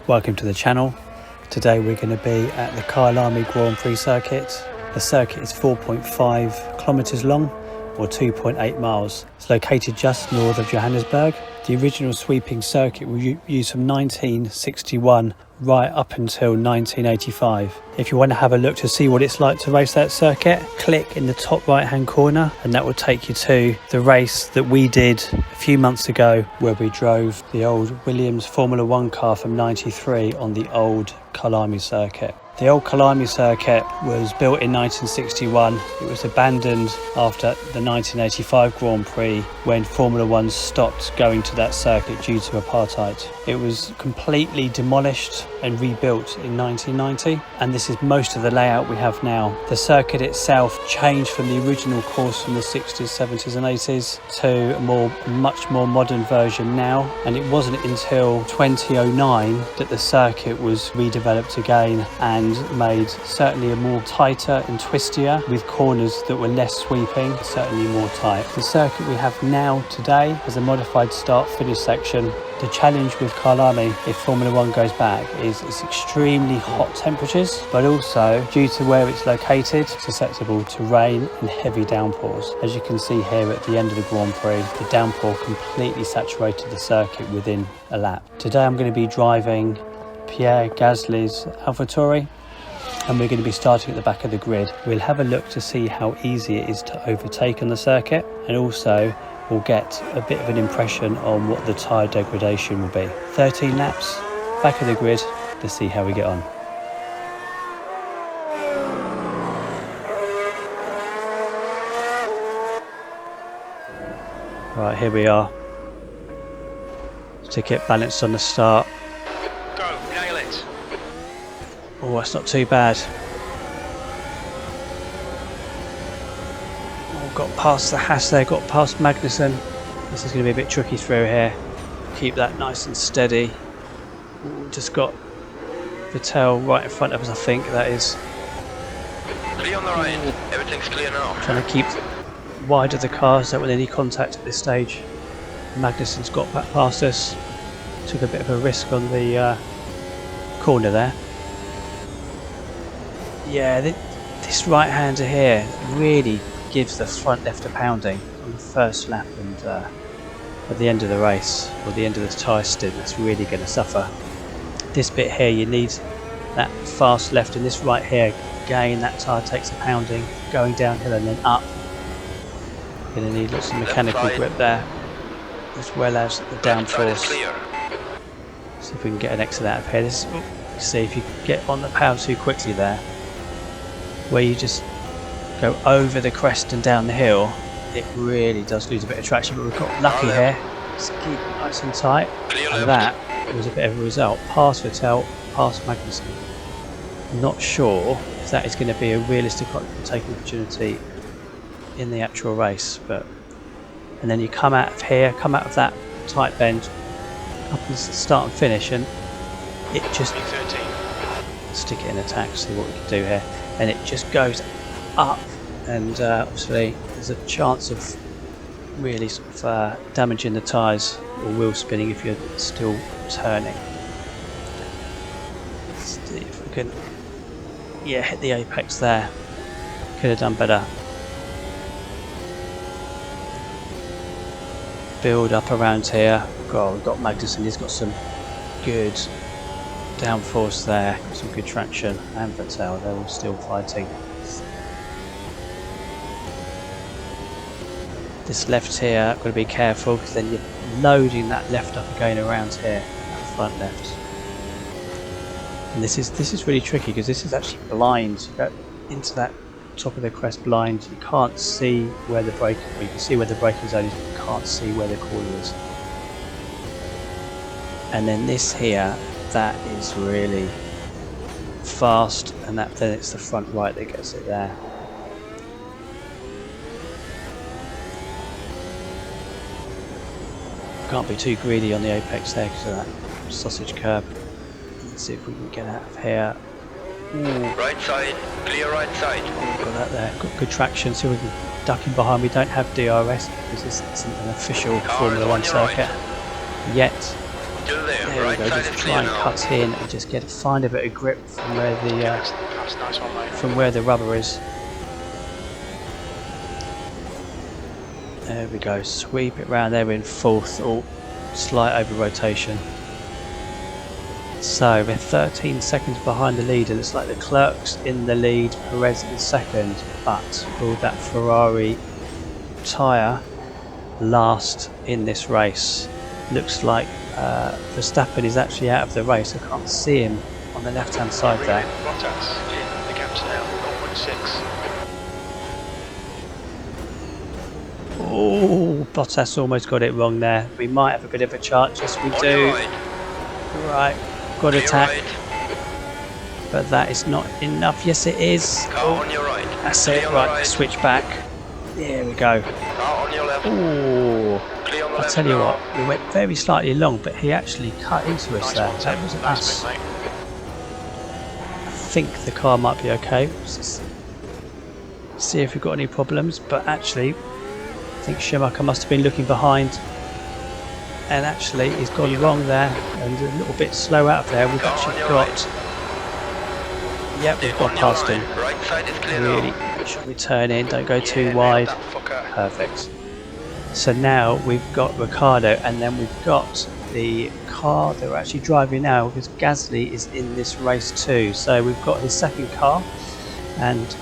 Welcome to the channel. Today we're going to be at the Kyalami Grand Prix circuit. The circuit is 4.5 kilometers long or 2.8 miles. It's located just north of Johannesburg. The original sweeping circuit was used from 1961 right up until 1985. If you want to have a look to see what it's like to race that circuit, click in the top right hand corner and that will take you to the race that we did a few months ago where we drove the old Williams Formula 1 car from 93 on the old Kyalami circuit. The old Kyalami circuit was built in 1961. It was abandoned after the 1985 Grand Prix when Formula 1 stopped going to that circuit due to apartheid. It was completely demolished and rebuilt in 1990, and this is most of the layout we have now. The circuit itself changed from the original course from the 60s, 70s and 80s to a much more modern version now, and it wasn't until 2009 that the circuit was redeveloped again and made certainly a more tighter and twistier with corners that were less sweeping, certainly more tight. The circuit we have now today has a modified start-finish section. The challenge with Kyalami, if Formula 1 goes back, is it's extremely hot temperatures, but also due to where it's located, susceptible to rain and heavy downpours. As you can see here at the end of the Grand Prix, the downpour completely saturated the circuit within a lap. Today I'm going to be driving Pierre Gasly's AlphaTauri, and we're going to be starting at the back of the grid. We'll have a look to see how easy it is to overtake on the circuit, and also we'll get a bit of an impression on what the tyre degradation will be. 13 laps, back of the grid, to see how we get on. Right, here we are. Ticket balanced on the start. Go, nail it. Oh, that's not too bad. Got past the Haas there, got past Magnussen. This is going to be a bit tricky through here. Keep that nice and steady. Ooh, just got Vettel right in front of us, I think that is. Clear on the right, everything's clear now. Trying to keep wide of the cars, don't want any contact at this stage. Magnussen's got back past us. Took a bit of a risk on the corner there. Yeah, this right-hander here really gives the front left a pounding on the first lap, and at the end of the race or the end of the tyre stint, that's really going to suffer. This bit here, you need that fast left, and this right here, again that tyre takes a pounding going downhill and then up. You're going to need lots of mechanical grip there, as well as the downforce. See if we can get an exit out of here. See if you get on the power too quickly there, where you just go over the crest and down the hill, it really does lose a bit of traction, but we've got lucky here. Just keep it nice and tight, and that was a bit of a result. Past Vettel, past Magnussen. Not sure if that is going to be a realistic taking opportunity in the actual race, but and then you come out of here, come out of that tight bend, up and start and finish, and it just stick it in attack, see what we can do here, and it just goes up, and obviously there's a chance of really sort of damaging the tyres or wheel spinning if you're still turning. Let's see if we can, yeah, hit the apex there. Could have done better. Build up around here. God, we've got Magnussen, he's got some good downforce there, got some good traction, and Vettel, they're all still fighting. This left here, got to be careful, because then you're loading that left up again around here, that front left. And this is really tricky, because this is actually blind. You go into that top of the crest blind, you can't see where the brake, well, you can see where the braking zone is, but you can't see where the corner is. And then this here, that is really fast, and then it's the front right that gets it there. Can't be too greedy on the apex there because of that sausage curb. Let's see if we can get out of here. Ooh. Right side, clear right side. Got that there, got good traction, so we can duck in behind. We don't have DRS because this isn't an official Formula 1 circuit yet. Still there. There we Right go. side Just is try clear and now. cut in and just find a bit of grip from where the That's nice one, mate. from where the rubber is. There we go. Sweep it round there in fourth. Oh, slight over rotation. So we're 13 seconds behind the leader. Looks like the Leclerc's in the lead, Perez in second, but will that Ferrari tyre last in this race? Looks like Verstappen is actually out of the race. I can't see him on the left hand side there. Bottas in the gap's now 0.6. Oh, Bottas almost got it wrong there. We might have a bit of a chance. Yes, we On do. your right. Right, got Clear attack, right. but that is not enough. Yes, it is. Car on your right. That's Clear it. on the Right, switch back. There we go. Car on your left. Oh, Clear on the I left tell you now. what, we went very slightly long, but he actually cut into us Nice there. one, That Tim. wasn't Nice us. move, mate. I think the car might be okay. Let's see if we've got any problems, but actually, I think Schumacher must have been looking behind. And actually, he's gone wrong there, and a little bit slow out of there. We've Car actually on your got. right. Yep, we've gone On your past him. line. Right side is clear Really, now. should we turn in? Don't go too Yeah, wide. nailed that fucker. Perfect. So now we've got Ricciardo, and then we've got the car that we're actually driving now, because Gasly is in this race too. So we've got his second car, and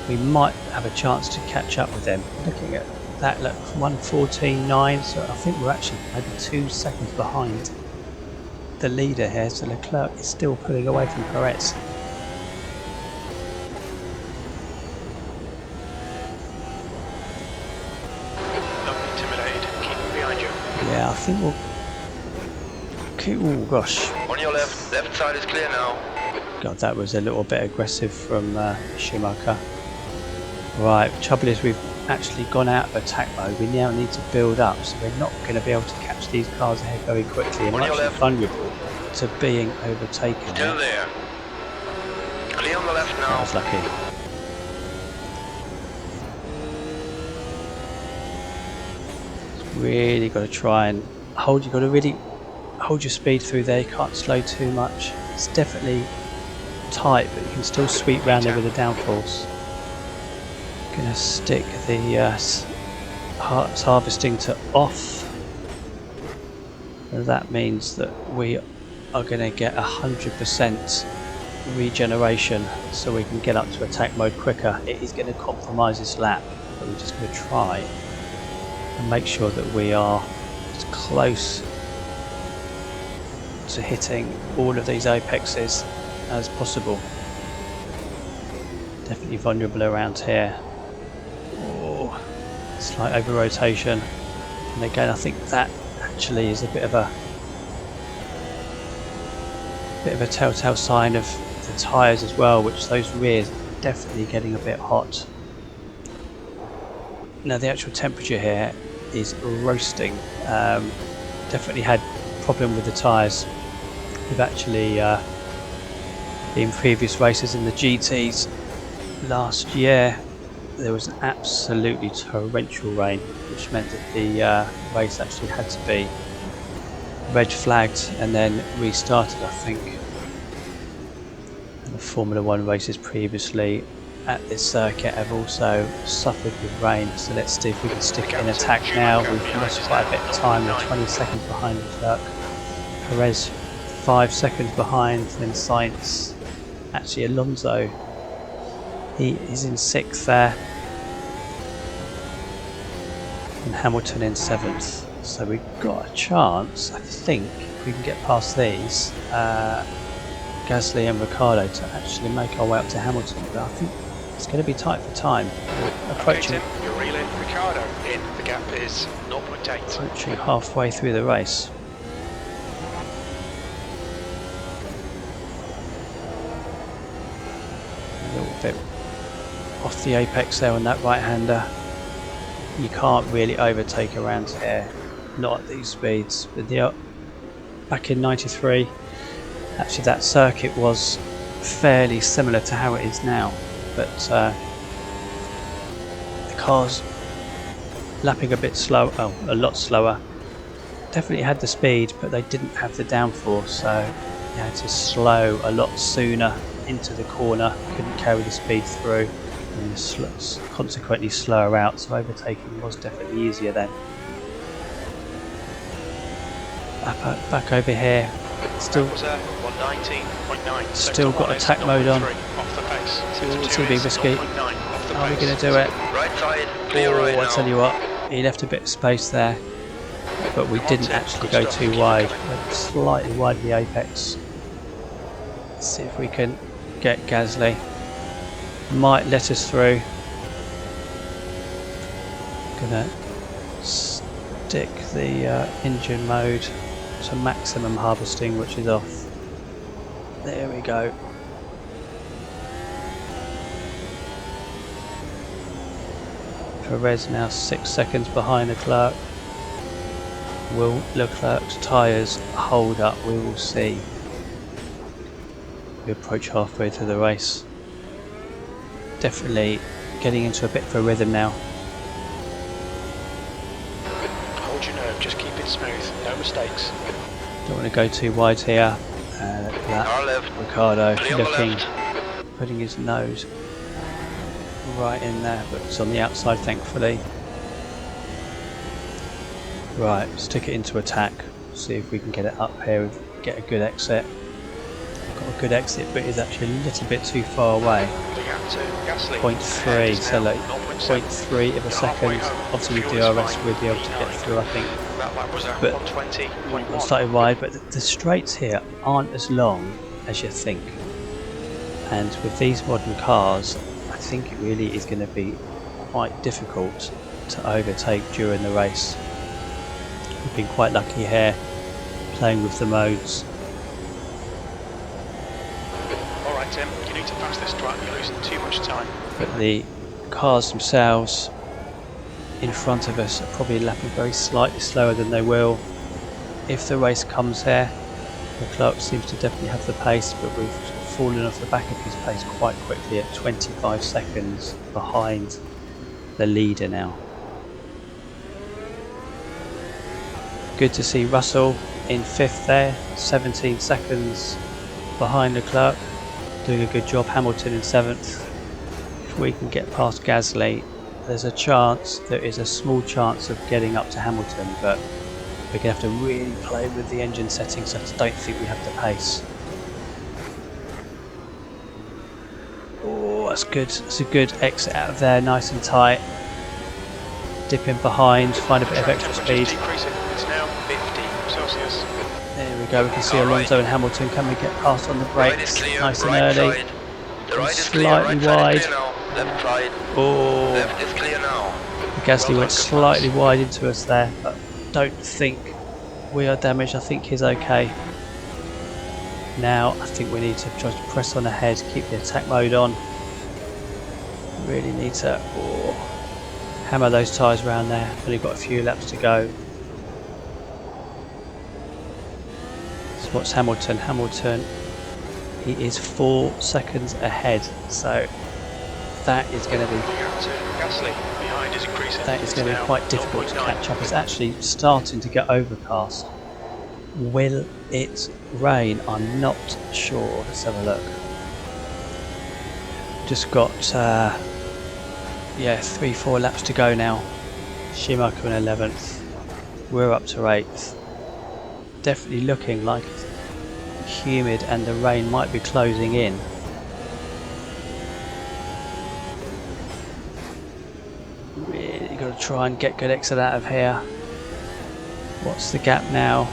we might have a chance to catch up with them. Looking at that, look, 1:14.9. So I think we're actually maybe 2 seconds behind the leader here. So Leclerc is still pulling away from Perez. Don't be intimidated. Keep it behind you. Yeah, I think we'll. Oh gosh. On your left. Left side is clear now. God, that was a little bit aggressive from Schumacher. Right, the trouble is we've actually gone out of attack mode. We now need to build up, so we're not going to be able to catch these cars ahead very quickly. And On we're your actually left. vulnerable to being overtaken. Still There. there. Clear on the left That now. was lucky. Really got to try and hold. You got to really hold your speed through there. You can't slow too much. It's definitely tight, but you can still sweep round there with the downforce. Gonna stick the harvesting to off. That means that we are going to get 100% regeneration, so we can get up to attack mode quicker. It is going to compromise this lap, but we're just going to try and make sure that we are as close to hitting all of these apexes as possible. Definitely vulnerable around here. Oh, slight over rotation, and again I think that actually is a bit of a telltale sign of the tyres as well, which those rears are definitely getting a bit hot. Now the actual temperature here is roasting. Definitely had a problem with the tyres. We've actually in previous races in the GTs last year there was an absolutely torrential rain, which meant that the race actually had to be red flagged and then restarted, I think. And the Formula 1 races previously at this circuit have also suffered with rain, so let's see if we can stick it in attack now. We've lost quite a bit of time. We're 20 seconds behind Leclerc. Perez 5 seconds behind, then Sainz. Actually Alonso, he is in 6th there, and Hamilton in 7th. So we've got a chance, I think, if we can get past these, Gasly and Ricciardo, to actually make our way up to Hamilton. But I think it's going to be tight for time. We're approaching, Okay, Tim, you're reeling. Ricciardo in. The gap is 0.8. approaching halfway through the race. A little bit off the apex there on that right-hander. You can't really overtake around here, not at these speeds. But back in '93, actually that circuit was fairly similar to how it is now, but the car's lapping a bit slow, a lot slower. definitely had the speed, but they didn't have the downforce, so you had to slow a lot sooner into the corner, couldn't carry the speed through, and consequently slower out, so overtaking was definitely easier then. Back over here, still 119.9. Still got attack mode on. Off the pace. It's going to be risky. Are we going to do it? Right side, clear right I now. tell you what, he left a bit of space there, but we didn't actually go too wide. Went slightly wide of the apex. Let's see if we can get Gasly. Might let us through. Gonna stick the engine mode to maximum harvesting, which is off. There we go. Perez now 6 seconds behind Leclerc. Will Leclerc's tyres hold up? We will see. We approach halfway through the race. Definitely getting into a bit of a rhythm now. Hold your nerve, just keep it smooth, no mistakes. Don't want to go too wide here. Look at that. Our left, Ricciardo clear on the looking, left. putting his nose right in there, but it's on the outside thankfully. Right, stick it into attack. See if we can get it up here and get a good exit. Got a good exit, but it's actually a little bit too far away. 0.3, so like 0.3 of a second. Obviously with DRS we'll be able to get through, I think. But we started wide, but the straights here aren't as long as you think. And with these modern cars, I think it really is going to be quite difficult to overtake during the race. We've been quite lucky here, playing with the modes. Alright Tim, you need to pass this track, you're losing too much time. But the cars themselves in front of us are probably lapping very slightly slower than they will if the race comes here. Leclerc seems to definitely have the pace, but we've fallen off the back of his pace quite quickly at 25 seconds behind the leader now. Good to see Russell in 5th there, 17 seconds behind Leclerc, doing a good job. Hamilton in 7th. If we can get past Gasly, there's a chance, there is a small chance of getting up to Hamilton, but we're going to have to really play with the engine settings, so I don't think we have the pace. Oh, that's good. It's a good exit out of there, nice and tight. Dip in behind, find a bit of extra speed. It's now 50 Celsius. There we go, we can see Alonso and Hamilton. Can we get past on the brakes? Nice and early. The right is Slightly clear, right wide. side is clear now. Left side, Oh, left is clear now. Gasly went slightly wide into us there, but don't think we are damaged. I think he's okay. Now I think we need to try to press on ahead, keep the attack mode on. Really need to hammer those tyres around there. Only got a few laps to go. So what's Hamilton? Hamilton, he is 4 seconds ahead, so that is going to be quite difficult to catch up. It's actually starting to get overcast. Will it rain? I'm not sure. Let's have a look. Just got 3-4 laps to go now. Schumacher in 11th. We're up to 8th. Definitely looking like it's humid and the rain might be closing in. Really got to try and get good exit out of here. What's the gap now?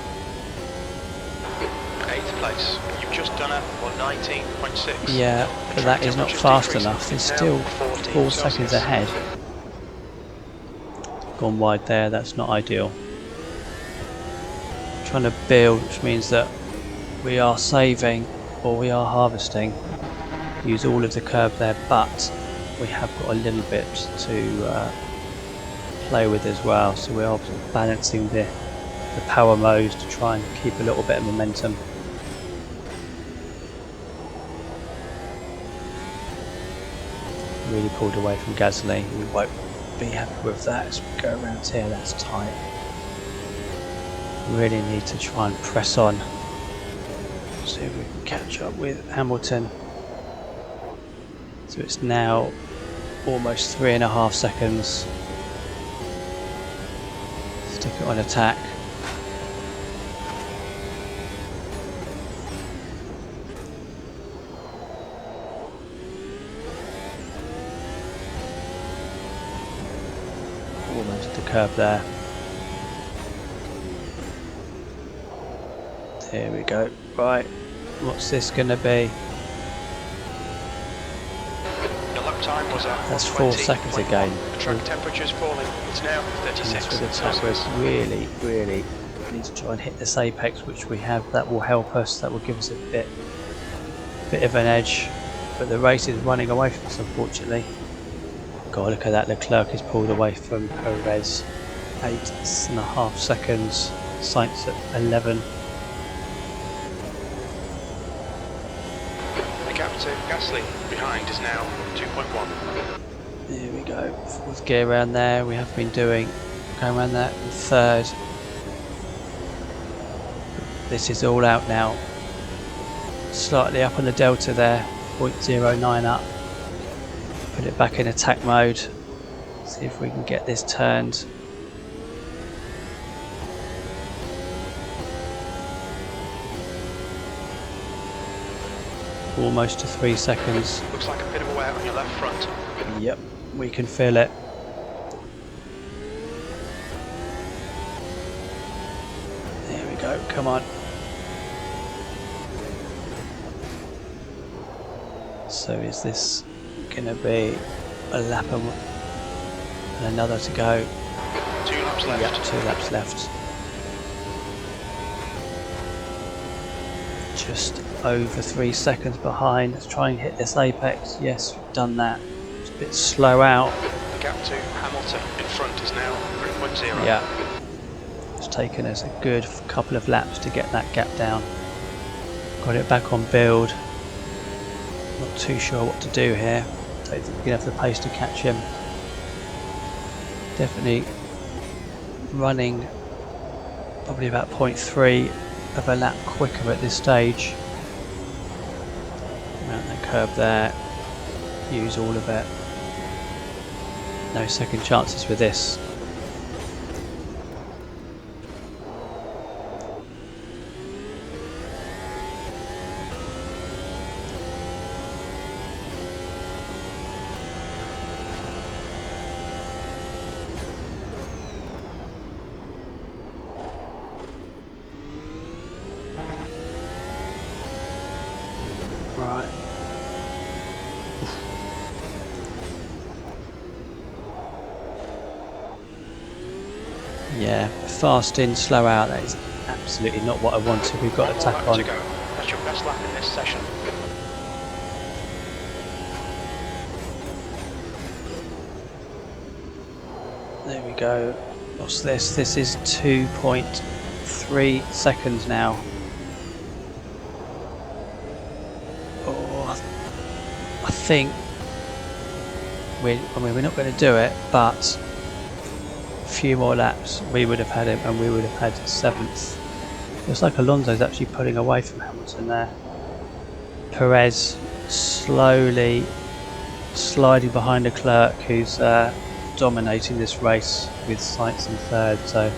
8th place. You've just done a 119.6. Yeah, but that is not fast enough. It's still 4 seconds ahead. Gone wide there, that's not ideal. Trying to build, which means that we are saving or we are harvesting. Use all of the curb there, but we have got a little bit to play with as well, so we are balancing the power modes to try and keep a little bit of momentum. Really pulled away from Gasly. We won't be happy with that as we go around here. That's tight. Really need to try and press on. See if we can catch up with Hamilton. So it's now almost 3.5 seconds. Stick it on attack. Almost at the curb there. There we go. Right, what's this going to be? Your lap time was at That's 4 seconds again. The track temperature's falling. It's now 36 With the attack, Celsius. we really need to try and hit this apex, which we have. That will help us. That will give us a bit of an edge. But the race is running away from us, unfortunately. God, look at that. Leclerc is pulled away from Perez. 8.5 seconds. Sainz at 11. The gap to Gasly behind is now 2.1. There we go. 4th gear around there. We have been going around that in 3rd. This is all out now. Slightly up on the delta there. 0.09 up. Put it back in attack mode. See if we can get this turned. Almost to 3 seconds. Looks like a bit of a wear on your left front. Yep, we can feel it. There we go, come on. So is this going to be a lap and another to go? 2 laps left. Yep, 2 laps left. Just over 3 seconds behind. Let's try and hit this apex. Yes, we've done that. It's a bit slow out. The gap to Hamilton in front is now 3.0. Yeah. It's taken us a good couple of laps to get that gap down. Got it back on build. Not too sure what to do here. Don't think we're going to have the pace to catch him. Definitely running probably about 0.3 of a lap quicker at this stage. Around that curb there. Use all of it. No second chances with this. Right. Yeah, fast in, slow out. That is absolutely not what I wanted. We've got attack Lap on. to go. That's your best lap in this session. There we go. What's this? This is 2.3 seconds now. Oh, I think we're not going to do it, but a few more laps we would have had him, and we would have had 7th. Looks like Alonso's actually pulling away from Hamilton there. Perez slowly sliding behind Leclerc, who's dominating this race with Sainz in 3rd. So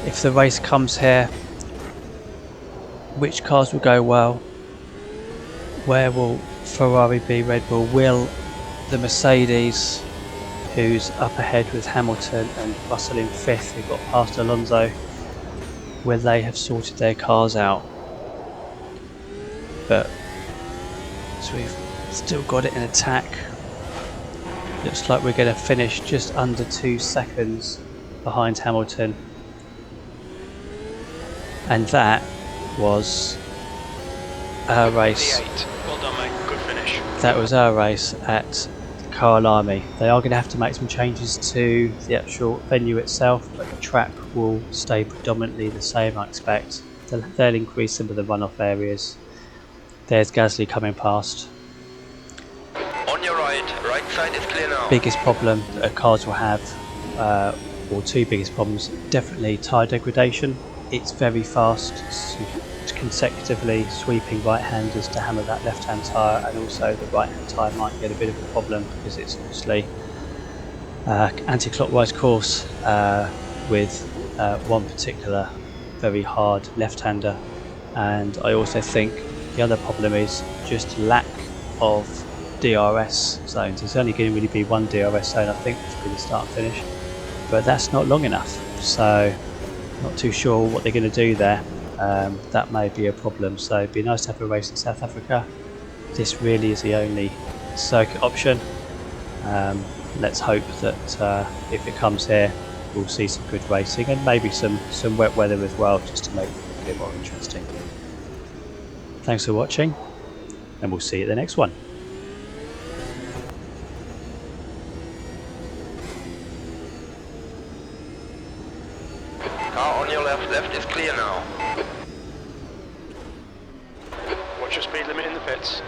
if the race comes here, which cars will go well? Where will Ferrari be? Red Bull? Will the Mercedes, who's up ahead with Hamilton and Russell in 5th, who got past Alonso, will they have sorted their cars out? But so we've still got it in attack. Looks like we're going to finish just under 2 seconds behind Hamilton. And that was our race. Well done, mate. Good finish. That was our race at Kyalami. They are going to have to make some changes to the actual venue itself, but the track will stay predominantly the same, I expect. They'll increase some of the runoff areas. There's Gasly coming past. On your right side is clear now. Biggest problem that cars will have or two biggest problems, definitely tyre degradation. It's very fast, consecutively sweeping right-handers to hammer that left-hand tyre, and also the right-hand tyre might get a bit of a problem because it's obviously anti-clockwise course with one particular very hard left-hander. And I also think the other problem is just lack of DRS zones. There's only going to really be one DRS zone, I think, which will be the start and finish, but that's not long enough, so not too sure what they're going to do there. That may be a problem, so it'd be nice to have a race in South Africa. This really is the only circuit option. Let's hope that if it comes here, we'll see some good racing and maybe some wet weather as well, just to make it a bit more interesting. Thanks for watching, and we'll see you at the next one. Car on your left is clear now. Watch your speed limit in the pits.